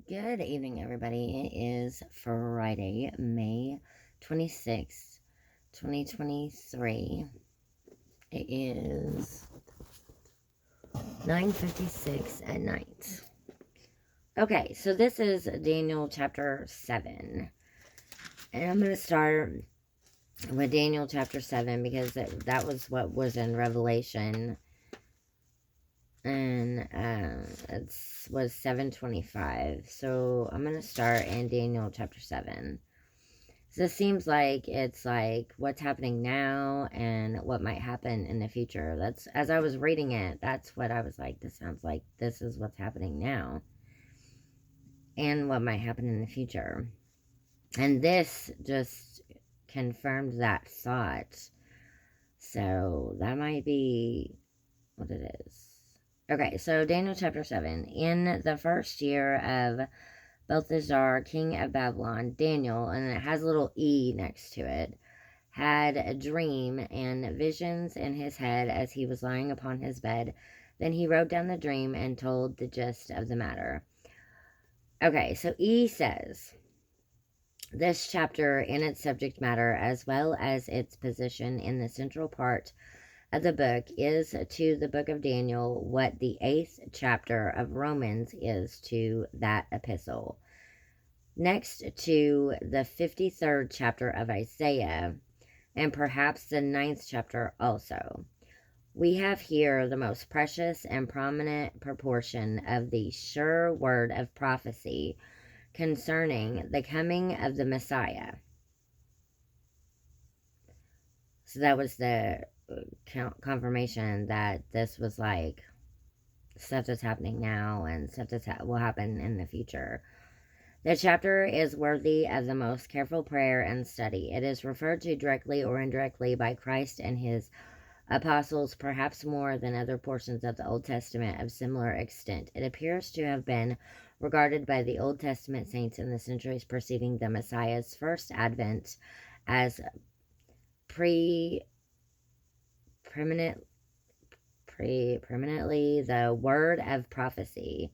Good evening, everybody. It is Friday, May 26th, 2023. It is 9:56 at night. Okay, so this is Daniel chapter 7. And I'm going to start with Daniel chapter 7 because that was what was in Revelation. And it was 7:25. So I'm going to start in Daniel chapter 7. So this seems like it's like what's happening now and what might happen in the future. That's, as I was reading it, that's what I was like, this sounds like this is what's happening now and what might happen in the future. And this just confirmed that thought. So that might be what it is. Okay, so Daniel chapter 7. In the first year of Belteshazzar, king of Babylon, Daniel, and it has a little E next to it, had a dream and visions in his head as he was lying upon his bed. Then he wrote down the dream and told the gist of the matter. Okay, so E says, this chapter in its subject matter, as well as its position in the central part of the book, is to the book of Daniel what the 8th chapter of Romans is to that epistle. Next to the 53rd chapter of Isaiah, and perhaps the 9th chapter also. We have here the most precious and prominent proportion of the sure word of prophecy concerning the coming of the Messiah. So that was the confirmation that this was like stuff that's happening now and stuff that will happen in the future. The chapter is worthy of the most careful prayer and study. It is referred to directly or indirectly by Christ and his apostles, perhaps more than other portions of the Old Testament of similar extent. It appears to have been regarded by the Old Testament saints in the centuries preceding the Messiah's first advent as preeminently the word of prophecy,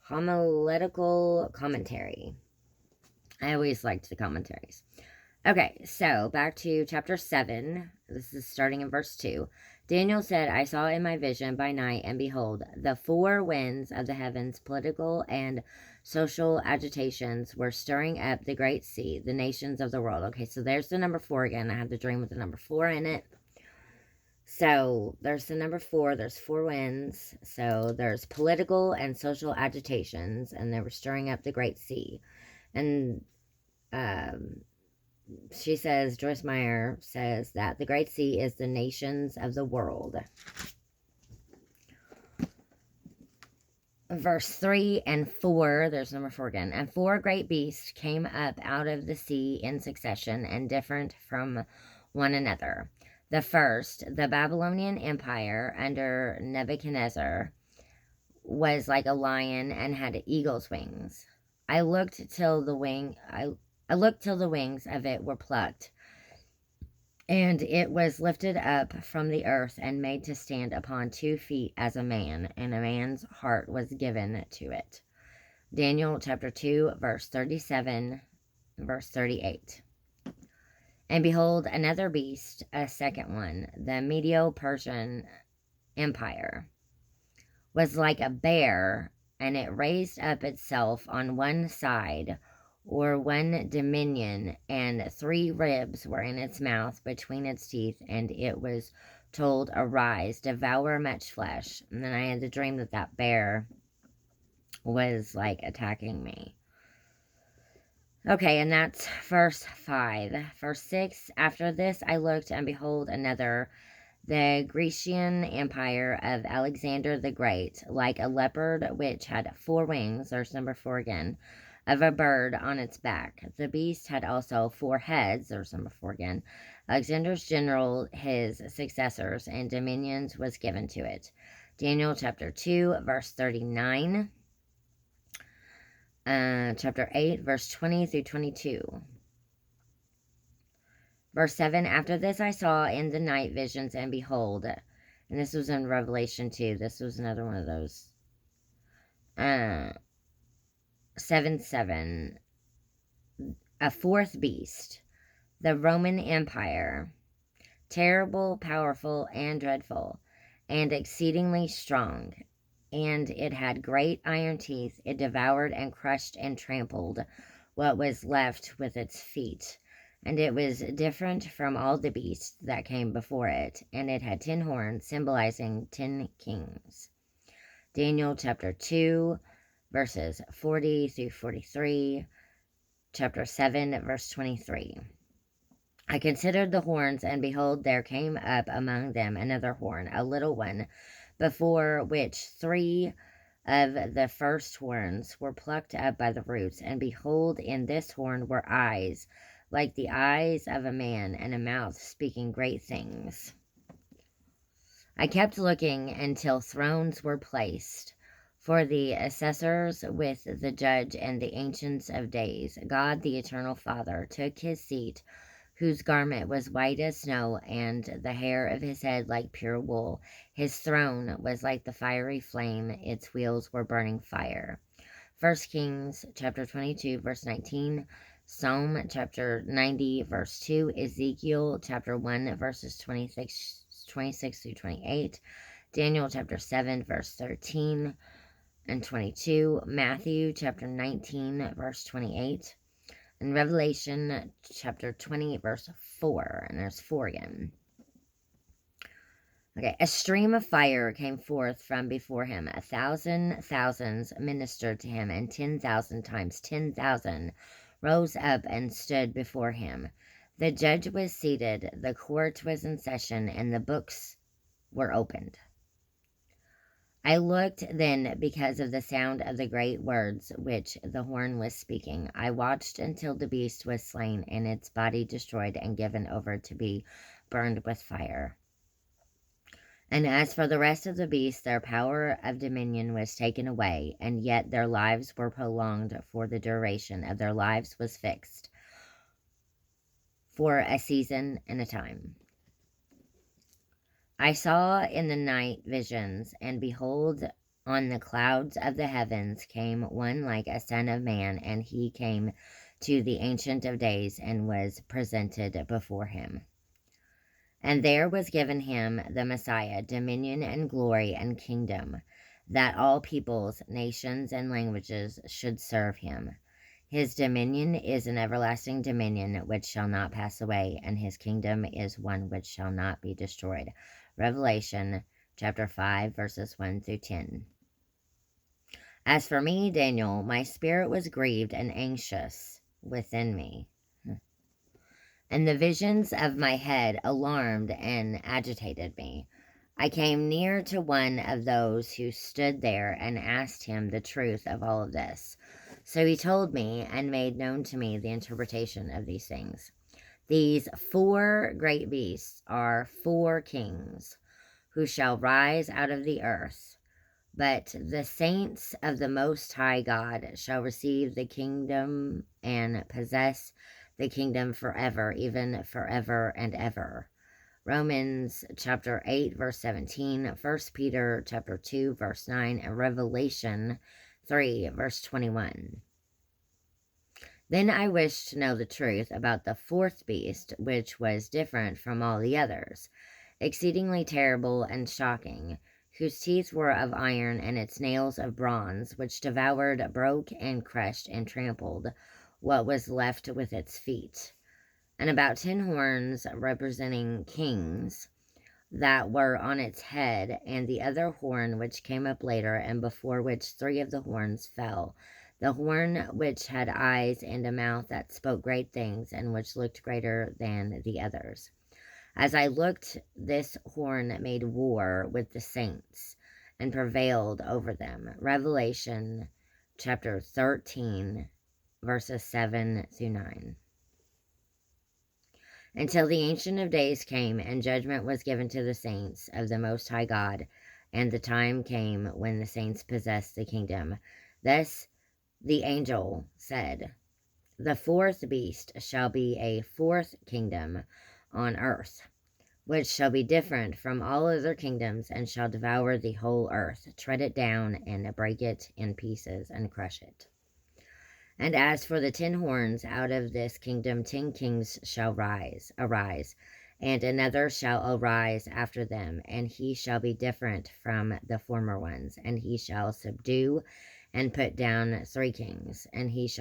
homiletical commentary. I always liked the commentaries. Okay, so back to chapter 7. This is starting in verse 2. Daniel said, I saw in my vision by night, and behold, the four winds of the heavens, political and social agitations, were stirring up the great sea, the nations of the world. Okay, so there's the number 4 again. I had the dream with the number 4 in it. So there's the number 4. There's 4 winds. So there's political and social agitations, and they were stirring up the great sea. And she says, Joyce Meyer says that the Great Sea is the nations of the world. Verse 3 and 4, there's number 4 again. And 4 great beasts came up out of the sea in succession and different from one another. The first, the Babylonian Empire under Nebuchadnezzar, was like a lion and had eagle's wings. I looked till the wings of it were plucked, and it was lifted up from the earth and made to stand upon 2 feet as a man, and a man's heart was given to it. Daniel chapter 2, verse 37, verse 38. And behold, another beast, a second one, the Medo-Persian Empire, was like a bear, and it raised up itself on one side, or one dominion, and 3 ribs were in its mouth between its teeth, and it was told, arise, devour much flesh. And then I had the dream that that bear was like attacking me. Okay, and that's verse 5. Verse 6, after this I looked, and behold, another, the Grecian Empire of Alexander the Great, like a leopard which had 4 wings, there's number 4 again, of a bird on its back. The beast had also 4 heads, there's number 4 again. Alexander's general, his successors, and dominions was given to it. Daniel chapter 2, verse 39. Chapter 8, verse 20 through 22. Verse 7, after this I saw in the night visions, and behold, and this was in Revelation 2. This was another one of those Uh, 7:7. A fourth beast, the Roman Empire, terrible, powerful, and dreadful, and exceedingly strong. And it had great iron teeth. It devoured and crushed and trampled what was left with its feet. And it was different from all the beasts that came before it. And it had 10 horns, symbolizing 10 kings. Daniel chapter 2, verses 40 through 43. Chapter 7, verse 23. I considered the horns, and behold, there came up among them another horn, a little one, before which 3 of the first horns were plucked up by the roots. And behold, in this horn were eyes, like the eyes of a man, and a mouth speaking great things. I kept looking until thrones were placed for the assessors with the judge and the ancients of days. God, the eternal Father, took his seat, whose garment was white as snow, and the hair of his head like pure wool. His throne was like the fiery flame, its wheels were burning fire. 1 Kings chapter 22, verse 19, Psalm chapter 90, verse 2, Ezekiel chapter 1, verses 26 through 28, Daniel chapter 7, verse 13 and 22, Matthew chapter 19, verse 28, and Revelation chapter 20, verse 4, and there's 4 again. Okay, a stream of fire came forth from before him. 1,000 thousands ministered to him, and 10,000 times 10,000 rose up and stood before him. The judge was seated, the court was in session, and the books were opened. I looked then because of the sound of the great words which the horn was speaking. I watched until the beast was slain, and its body destroyed and given over to be burned with fire. And as for the rest of the beasts, their power of dominion was taken away, and yet their lives were prolonged, for the duration of their lives was fixed for a season and a time. I saw in the night visions, and behold, on the clouds of the heavens came one like a son of man, and he came to the Ancient of Days and was presented before him. And there was given him, the Messiah, dominion and glory and kingdom, that all peoples, nations, and languages should serve him. His dominion is an everlasting dominion which shall not pass away, and his kingdom is one which shall not be destroyed. Revelation chapter 5, verses 1 through 10. As for me, Daniel, my spirit was grieved and anxious within me. And the visions of my head alarmed and agitated me. I came near to one of those who stood there and asked him the truth of all of this. So he told me and made known to me the interpretation of these things. These 4 great beasts are 4 kings who shall rise out of the earth. But the saints of the Most High God shall receive the kingdom and possess the kingdom forever, even forever and ever. Romans chapter 8, verse 17, 1 Peter chapter 2, verse 9, and Revelation 3, verse 21. Then I wished to know the truth about the 4th beast, which was different from all the others, exceedingly terrible and shocking, whose teeth were of iron and its nails of bronze, which devoured, broke, and crushed, and trampled what was left with its feet. And about 10 horns representing kings that were on its head, and the other horn which came up later, and before which 3 of the horns fell. The horn which had eyes and a mouth that spoke great things, and which looked greater than the others. As I looked, this horn made war with the saints and prevailed over them. Revelation chapter 13, verses 7 through 9. Until the Ancient of Days came, and judgment was given to the saints of the Most High God, and the time came when the saints possessed the kingdom. Thus the angel said, the 4th beast shall be a 4th kingdom on earth, which shall be different from all other kingdoms, and shall devour the whole earth, tread it down, and break it in pieces, and crush it. And as for the 10 horns, out of this kingdom 10 kings shall arise, and another shall arise after them, and he shall be different from the former ones, and he shall subdue and put down 3 kings, and he shall